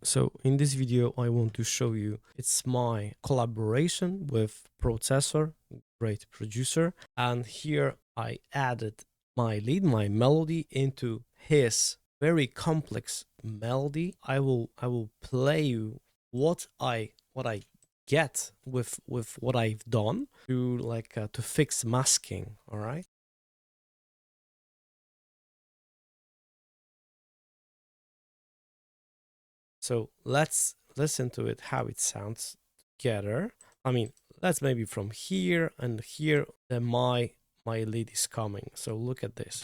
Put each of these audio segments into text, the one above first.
So in this video, I want to show you, it's my collaboration with Processor, great producer. And here I added my lead, my melody into his very complex melody. I will play you what I get with what I've done to fix masking. All right. So let's listen to it, how it sounds together. I mean, let's maybe from here and here, then my lead is coming. So look at this.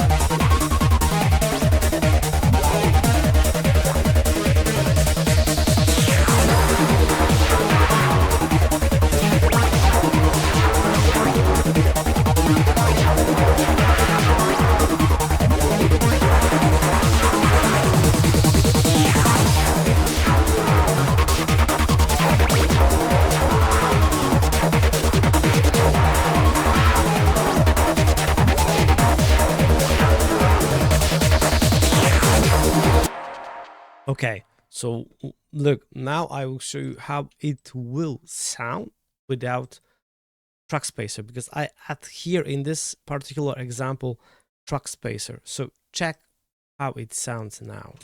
Okay, so look, now I will show you how it will sound without Trackspacer, because I add here in this particular example Trackspacer. So check how it sounds now.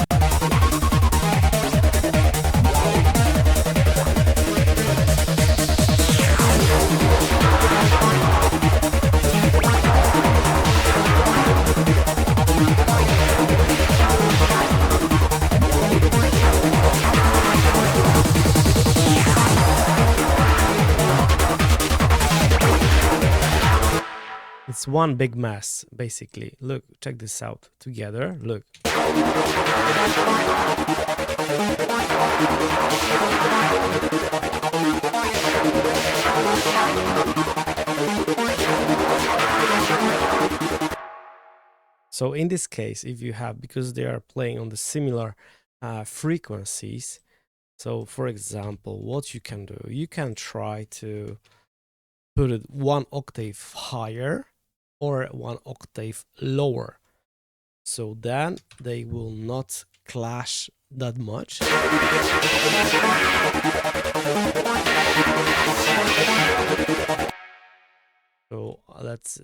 It's one big mess, basically. Look, check this out together. Look. So in this case, if you have, because they are playing on the similar frequencies, so for example, what you can do, you can try to put it one octave higher or one octave lower. So then they will not clash that much. So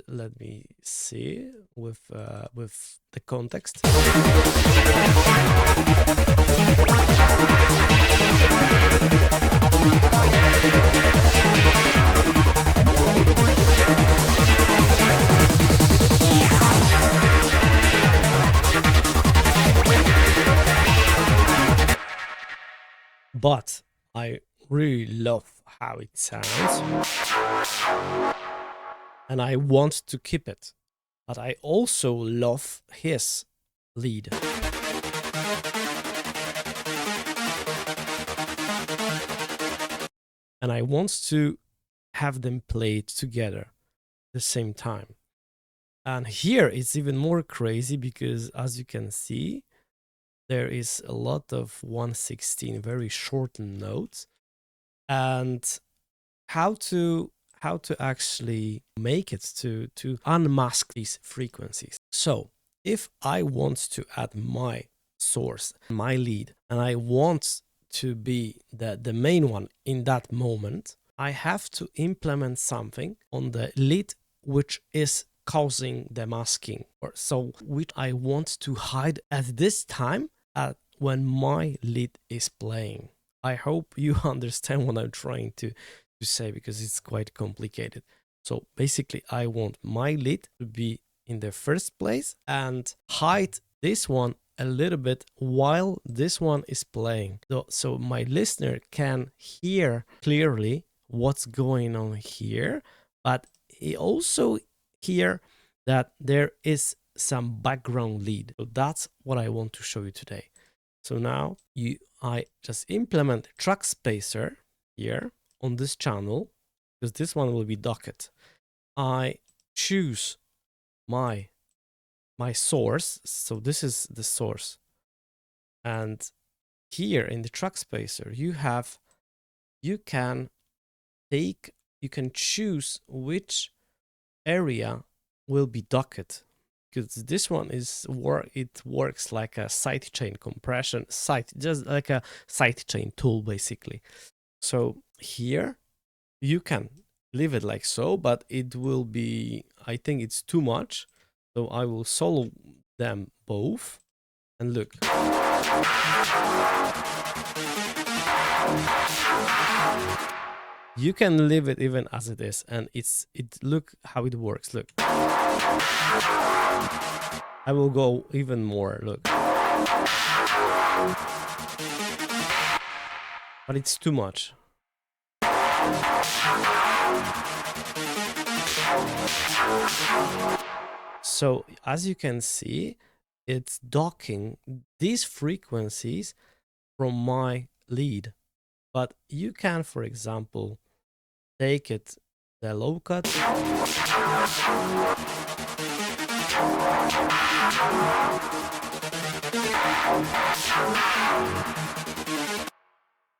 let me see with the context. But I really love how it sounds, and I want to keep it. But I also love his lead. And I want to have them played together at the same time. And here it's even more crazy because, as you can see, there is a lot of 116 very shortened notes. And how to actually make it to unmask these frequencies. So if I want to add my source, my lead, and I want to be the main one in that moment, I have to implement something on the lead which is causing the masking, or so which I want to hide at this time when my lead is playing. I hope you understand what I'm trying to say, because it's quite complicated. So basically I want my lead to be in the first place and hide this one a little bit while this one is playing, so my listener can hear clearly what's going on here, but he also hear that there is some background lead. So that's what I want to show you today. So now I just implement Trackspacer here on this channel, because this one will be docket. I choose my source, so this is the source, and here in the Trackspacer you can choose which area will be docket, because this one is it works like a sidechain compression, just like a sidechain tool basically. So here you can leave it like so, but it will be, I think it's too much. So I will solo them both and look. You can leave it even as it is, and look how it works. Look, I will go even more. Look, but it's too much. So as you can see, it's docking these frequencies from my lead, but you can, for example, take it the low cut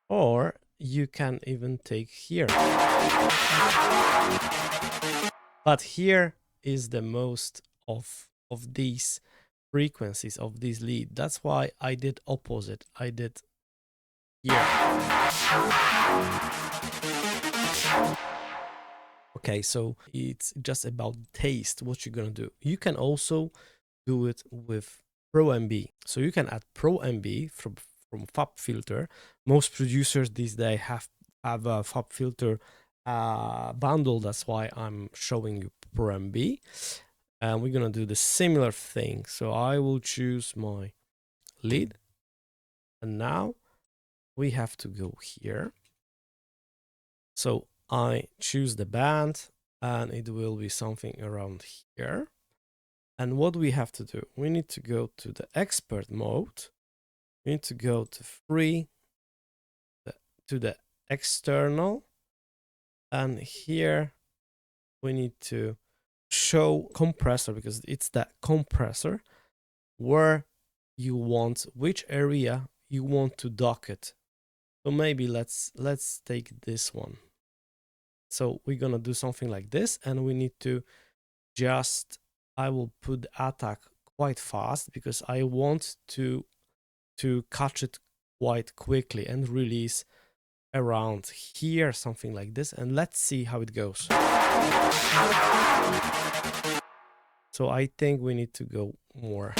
or you can even take here, but here is the most of these frequencies of this lead. That's why I did opposite. I did here. Okay, so it's just about taste, what you're gonna do. You can also do it with Pro-MB. So you can add Pro-MB from FabFilter. Most producers these days have a FabFilter bundle. That's why I'm showing you Pro-MB. And we're gonna do the similar thing. So I will choose my lead, and now we have to go here. So I choose the band, and it will be something around here. And what we have to do, we need to go to the expert mode. We need to go to free, to the external, and here we need to show compressor, because it's that compressor where you want, which area you want to dock it. So maybe let's take this one. So we're gonna do something like this, and we need to just, I will put the attack quite fast because I want to catch it quite quickly and release around here, something like this, and let's see how it goes. So I think we need to go more.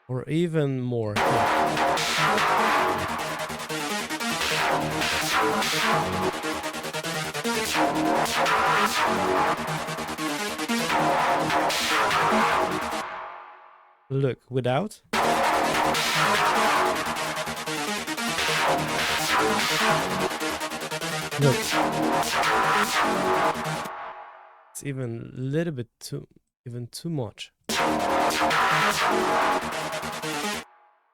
Or even more. Look, without. Look. It's even a little bit too much.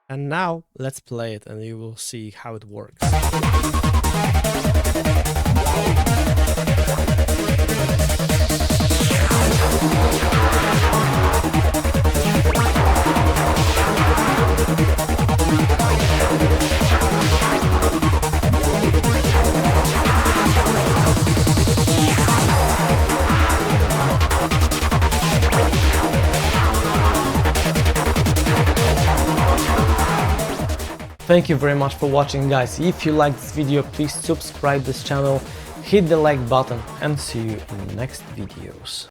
And now let's play it and you will see how it works. Thank you very much for watching, guys. If you like this video, please subscribe this channel, hit the like button, and see you in the next videos.